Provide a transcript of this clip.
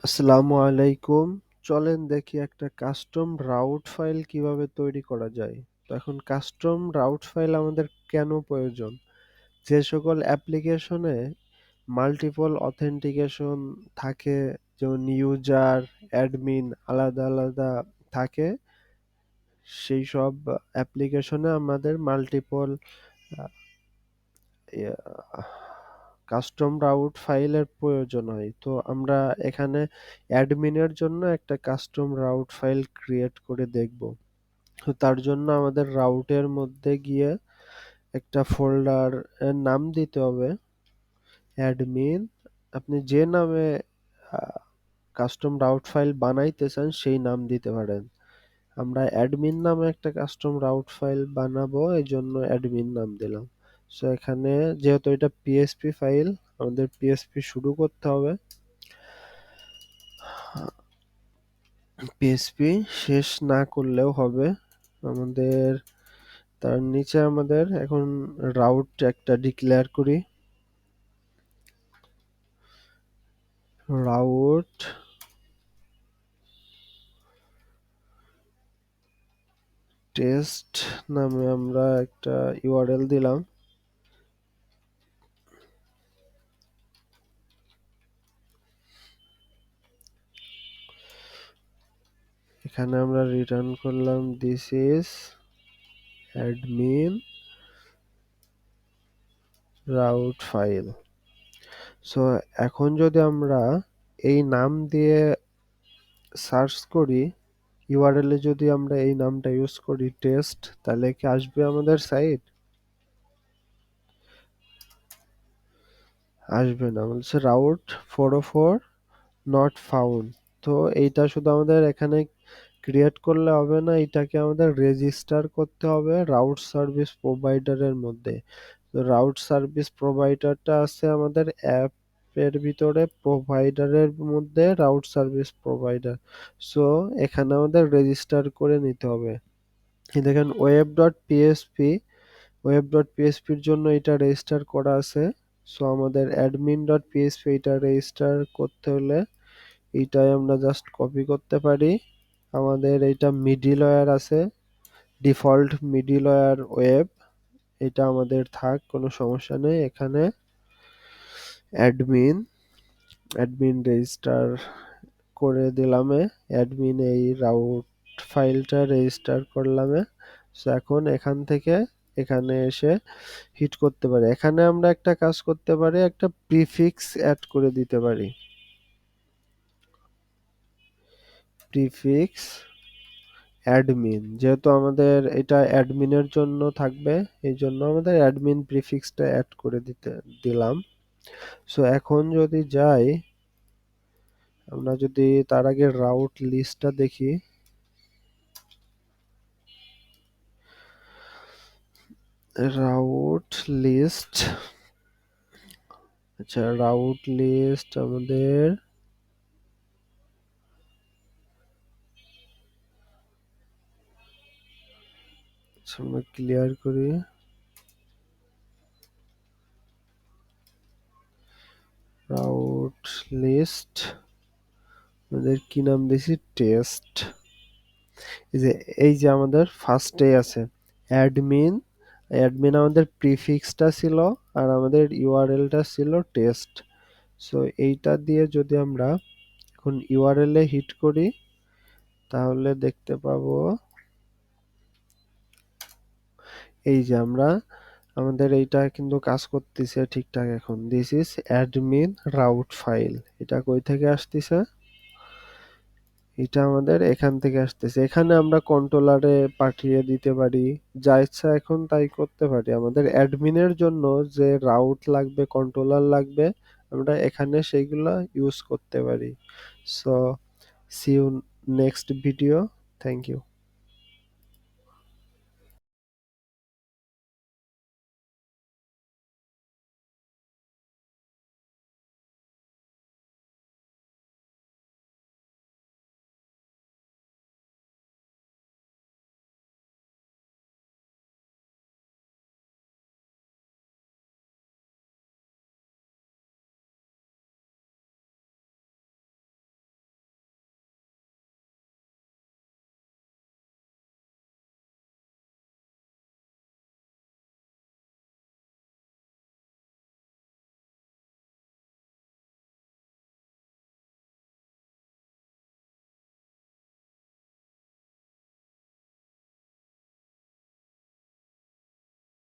আসসালামু আলাইকুম। চলেন দেখি একটা কাস্টম রাউট ফাইল কিভাবে তৈরি করা যায়। তো এখন কাস্টম রাউট ফাইল আমাদের কেন প্রয়োজন? যে সকল অ্যাপ্লিকেশনে মাল্টিপল অথেন্টিকেশন থাকে, যেমন ইউজার, অ্যাডমিন আলাদা আলাদা থাকে, সেই সব অ্যাপ্লিকেশনে আমাদের মাল্টিপল কাস্টম রাউট ফাইলের প্রয়োজন হয়। তো আমরা এখানে অ্যাডমিনের জন্য একটা কাস্টম রাউট ফাইল ক্রিয়েট করে দেখব। তো তার জন্য আমাদের রাউটের মধ্যে গিয়ে একটা ফোল্ডার এর নাম দিতে হবে অ্যাডমিন। আপনি যে নামে কাস্টম রাউট ফাইল বানাইতে চান সেই নাম দিতে পারেন। আমরা অ্যাডমিন নামে একটা কাস্টম রাউট ফাইল বানাবো, এই জন্য অ্যাডমিন নাম দিলাম। সো এখানে যেহেতু এটা পিএসপি ফাইল, আমাদের পিএসপি শুরু করতে হবে। পিএসপি শেষ না করলেও হবে আমাদের। তার নিচে আমাদের এখন রাউট একটা ডিক্লেয়ার করি। রাউট টেস্ট নামে আমরা একটা ইউআরএল দিলাম। এখানে আমরা রিটার্ন করলাম this is admin route file. So এখন যদি আমরা এই নাম দিয়ে সার্চ করি, ইউআরএল এ যদি আমরা এই নামটা ইউজ করি টেস্ট, তাহলে কি আসবে আমাদের সাইট? আসবে না, বলছে রাউট 404 নট ফাউন্ড। তো এইটা শুধু আমাদের এখানে ক্রিয়েট করলে হবে না, এটাকে আমাদের রেজিস্টার করতে হবে রাউট সার্ভিস প্রোভাইডারের মধ্যে। তো রাউট সার্ভিস প্রোভাইডারটা আছে আমাদের অ্যাপের ভিতরে, প্রোভাইডারের মধ্যে রাউট সার্ভিস প্রোভাইডার। সো এখানে আমাদের রেজিস্টার করে নিতে হবে। এই দেখেন web dot PSP, web dot পিএসপির জন্য এটা রেজিস্টার করা আছে। সো আমাদের অ্যাডমিন ডট পিএসপি এটা রেজিস্টার করতে হলে এইটাই আমরা জাস্ট কপি করতে পারি। আমাদের এইটা মিডলওয়্যার আছে, ডিফল্ট মিডলওয়্যার ওয়েব, এটা আমাদের থাক, কোনো সমস্যা নেই। এখানে অ্যাডমিন অ্যাডমিন রেজিস্টার করে দিলাম, অ্যাডমিন এই রাউট ফাইলটা রেজিস্টার করলাম। সো এখন এখান থেকে এখানে এসে হিট করতে পারি। এখানে আমরা একটা কাজ করতে পারি, একটা প্রিফিক্স অ্যাড করে দিতে পারি। প্রিফিক্স অ্যাডমিন, যেহেতু আমাদের এটা অ্যাডমিনের জন্য থাকবে, এই জন্য আমাদের অ্যাডমিন প্রিফিক্সটা অ্যাড করে দিলাম। সো এখন যদি যাই, আমরা যদি তার আগে রাউট লিস্টটা দেখি। রাউট লিস্ট, আচ্ছা রাউট লিস্ট আমাদের আমরা ক্লিয়ার করি। রাউট লিস্ট আমাদের কি নাম দিছি? টেস্ট। এই যে আমাদের ফার্স্টে আছে অ্যাডমিন, অ্যাডমিন আমাদের প্রিফিক্সটা ছিল আর আমাদের ইউআরএলটা ছিল টেস্ট। সো এইটা দিয়ে যদি আমরা এখন ইউআরএল এ হিট করি, তাহলে দেখতে পাবো এই যে আমরা আমাদের এইটা কিন্তু কাজ করতেছে ঠিকঠাক। এখন this is admin route file, এটা কই থেকে আসতেছে? এটা আমাদের এখান থেকে আসতেছে। এখানে আমরা কন্ট্রোলারে পাঠিয়ে দিতে পারি, যা ইচ্ছা এখন তাই করতে পারি। আমাদের অ্যাডমিনের জন্য যে রাউট লাগবে, কন্ট্রোলার লাগবে, আমরা এখানে সেইগুলা ইউজ করতে পারি। So see you next video. Thank you.